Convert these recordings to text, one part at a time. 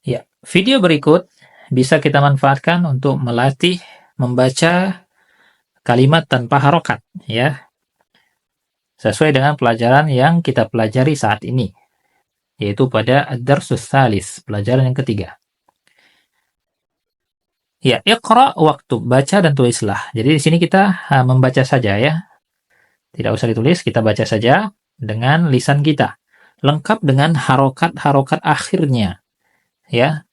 Ya, video berikut bisa kita manfaatkan untuk melatih membaca kalimat tanpa harokat, ya, sesuai dengan pelajaran yang kita pelajari saat ini, yaitu pada ad-darsus tsalis, pelajaran yang ketiga. Ya, iqra waktu, baca dan tulislah. Jadi di sini kita membaca saja ya. Tidak usah ditulis, kita baca saja dengan lisan kita. Lengkap dengan harokat-harokat akhirnya. Ya,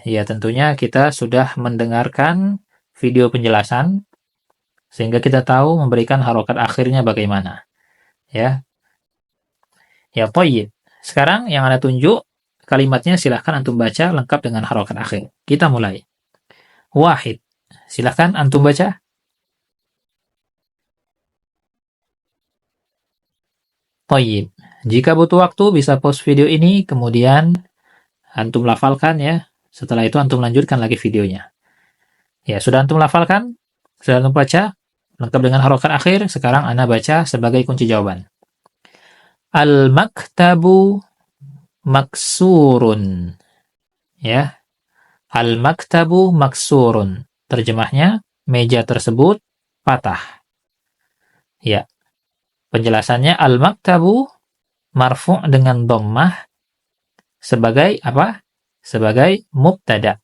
ya tentunya kita sudah mendengarkan video penjelasan sehingga kita tahu memberikan harokat akhirnya bagaimana. Ya, ya toyib. Sekarang yang Anda tunjuk kalimatnya silahkan antum baca lengkap dengan harokat akhir. Kita mulai. Wahid. Silahkan antum baca. Toyib. Jika butuh waktu bisa pause video ini kemudian antum lafalkan ya. Setelah itu antum lanjutkan lagi videonya. Ya, sudah antum lafalkan? Sudah antum baca? Lengkap dengan harokat akhir. Sekarang Anda baca sebagai kunci jawaban. Al-maktabu maksurun. Ya. Al-maktabu maksurun. Terjemahnya, meja tersebut patah. Ya. Penjelasannya, al-maktabu marfu' dengan dhammah sebagai apa? Sebagai mubtada.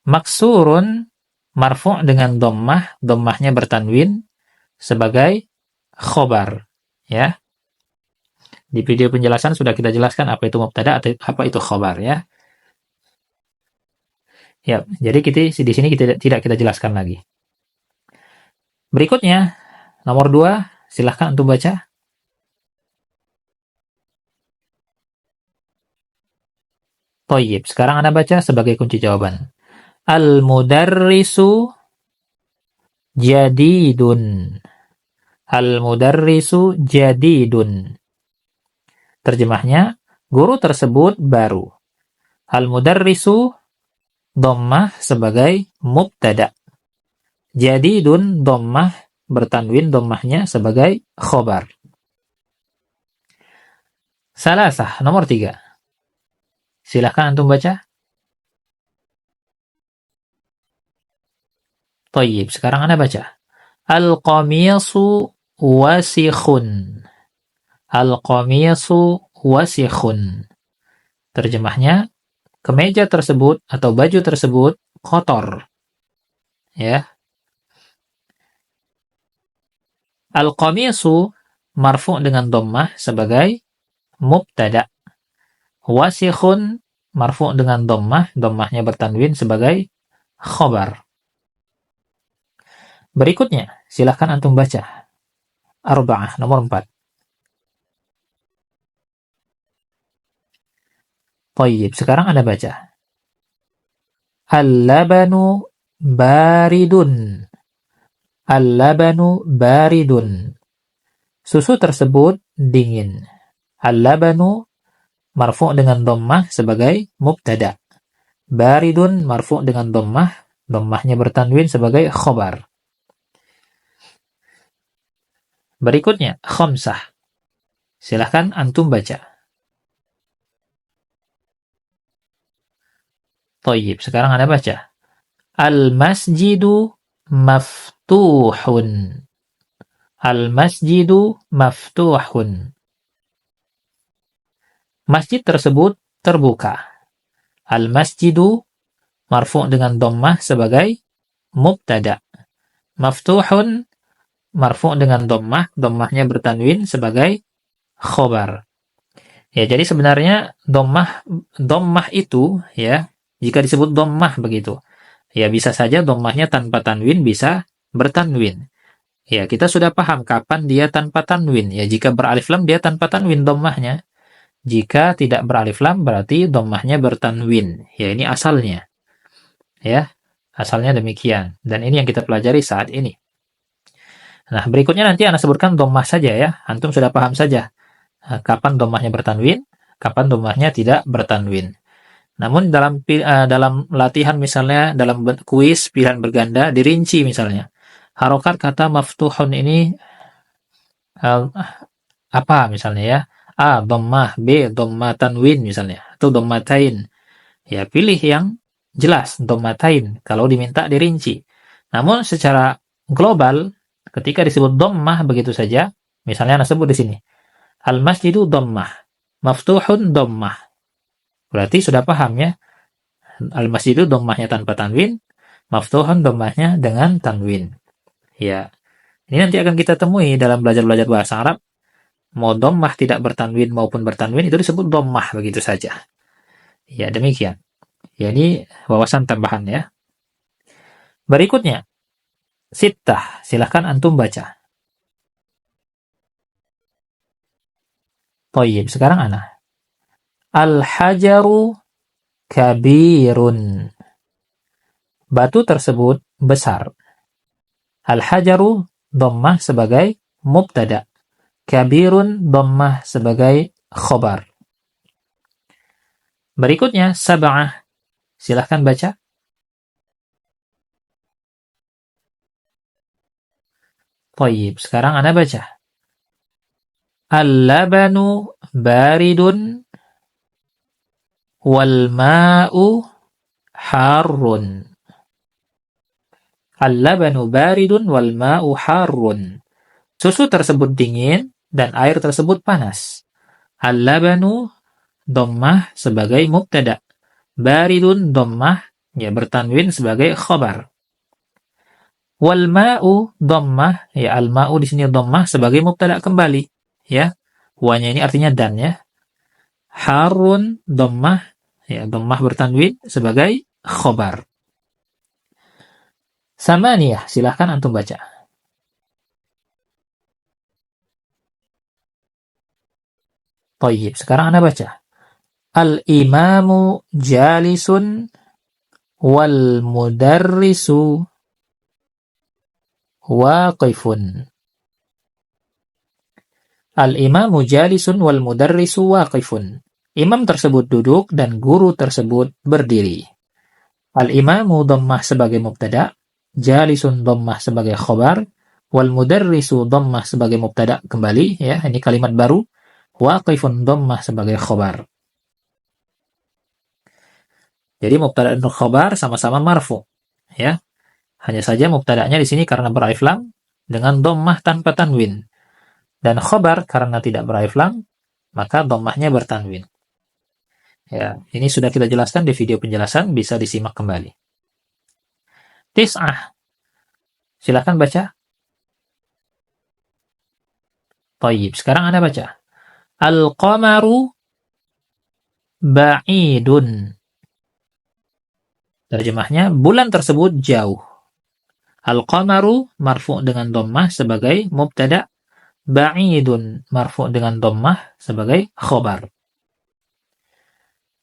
Maksurun marfu' dengan dhammah, dhammahnya bertanwin sebagai khobar. Ya. Di video penjelasan sudah kita jelaskan apa itu mubtada atau apa itu khobar ya. Ya, jadi di sini kita tidak kita jelaskan lagi. Berikutnya, nomor 2, silahkan untuk baca. Toyib, sekarang Anda baca sebagai kunci jawaban. Al-mudarrisu jadidun. Al-mudarrisu jadidun. Terjemahnya, guru tersebut baru. Al-mudarrisu dhammah sebagai mubtada. Jadidun dhammah bertanwin dhammahnya sebagai khobar. Salasah, nomor 3. Silahkan antum baca. Tayyib, sekarang Anda baca. Al-qamisu wasikhun. Al-qamisu wasikhun. Terjemahnya, kemeja tersebut atau baju tersebut kotor. Ya. Al-qamisu marfu' dengan dhammah sebagai mubtada. Wasikhun marfu' dengan dhammah, dhammahnya bertanwin sebagai khobar. Berikutnya, silahkan antum baca. Arba'ah, nomor 4. Tayyib, sekarang Anda baca. Al-labanu baridun. Al-labanu baridun. Susu tersebut dingin. Al-labanu marfu' dengan dhammah sebagai mubtada. Baridun marfu' dengan dhammah, dhammahnya bertanwin sebagai khobar. Berikutnya, khamsah. Silahkan antum baca. Tayyib, sekarang Anda baca. Al-masjidu maftuhun. Al-masjidu maftuhun. Masjid tersebut terbuka. Al-masjidu marfu' dengan dhammah sebagai mubtada. Maftuhun marfu' dengan dhammah, dhammahnya bertanwin sebagai khobar. Ya, jadi sebenarnya dhammah itu ya, jika disebut dhammah begitu, ya bisa saja dhammahnya tanpa tanwin bisa bertanwin. Ya, kita sudah paham kapan dia tanpa tanwin. Ya, jika beralif lam dia tanpa tanwin dhammahnya. Jika tidak beralif lam berarti dhammahnya bertanwin. Ya, ini asalnya. Ya, asalnya demikian. Dan ini yang kita pelajari saat ini. Nah, berikutnya nanti Anda sebutkan dhammah saja ya. Antum sudah paham saja kapan dhammahnya bertanwin, kapan dhammahnya tidak bertanwin. Namun dalam latihan misalnya dalam kuis pilihan berganda dirinci misalnya. Harokat kata maftuhun ini apa misalnya ya? A dhammah, B dhammah tanwin misalnya atau dhammatain. Ya, pilih yang jelas, dhammatain, kalau diminta dirinci. Namun secara global, ketika disebut dhammah begitu saja, misalnya Anda sebut di sini, al-masjidu dhammah, maftuhun dhammah. Berarti sudah paham ya, al-masjidu dhammahnya tanpa tanwin, maftuhun dhammahnya dengan tanwin. Ya, ini nanti akan kita temui dalam belajar-belajar bahasa Arab. Mau dhammah tidak bertanwin maupun bertanwin itu disebut dhammah begitu saja. Ya, demikian. Ya, ini wawasan tambahan ya. Berikutnya, sittah. Silahkan antum baca. Thayyib, sekarang ana. Al-hajaru kabirun. Batu tersebut besar. Al-hajaru dhammah sebagai mubtada. Kabirun dhammah sebagai khobar. Berikutnya, sab'ah. Silahkan baca. Thayyib, sekarang ana baca. Al-labanu baridun wal ma'u harrun. Al-labanu baridun wal ma'u harrun. Susu tersebut dingin dan air tersebut panas. Al-labanu dhammah sebagai mubtada. Baridun dhammah ya bertanwin sebagai khabar. Wal ma'u dhammah ya al-ma'u di sini dhammah sebagai mubtada kembali ya. Wanya ini artinya dan ya. Harun dhammah ya dhammah bertanwin sebagai khabar. Samaniyah, silahkan antum baca. Thayyib, sekarang Anda baca. Al-imamu jalisun wal mudarrisu waqifun. Al-imamu jalisun wal mudarrisu waqifun. Imam tersebut duduk dan guru tersebut berdiri. Al-imamu dhammah sebagai mubtada, jalisun dhammah sebagai khobar, wal mudarrisu dhammah sebagai mubtada kembali ya, ini kalimat baru. Waqifun dhammah sebagai khobar. Jadi mubtada dan khobar sama-sama marfu ya. Hanya saja mubtada'nya di sini karena beralif lam dengan dhammah tanpa tanwin. Dan khobar karena tidak beralif lam, maka dhammahnya bertanwin. Ya, ini sudah kita jelaskan di video penjelasan, bisa disimak kembali. Tis'ah. Silakan baca. Thayyib, sekarang Anda baca. Al-qamaru ba'idun. Terjemahnya, bulan tersebut jauh. Al-qamaru marfu' dengan dhammah sebagai mubtada, ba'idun marfu' dengan dhammah sebagai khobar.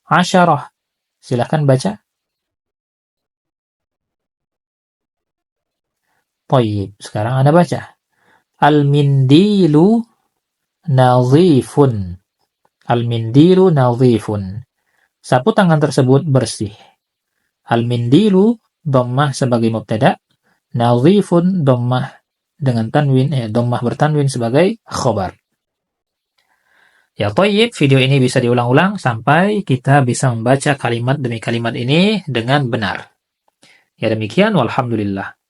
Asyarah. Silahkan baca. Thayyib, sekarang Anda baca. Al-mindilu nadhifun. Al-mindilu nadhifun. Sapu tangan tersebut bersih. Al-mindilu dhammah sebagai mubtada, nadhifun dhammah dengan tanwin dhammah bertanwin sebagai khobar. Ya thayyib, video ini bisa diulang-ulang sampai kita bisa membaca kalimat demi kalimat ini dengan benar. Ya demikian, walhamdulillah.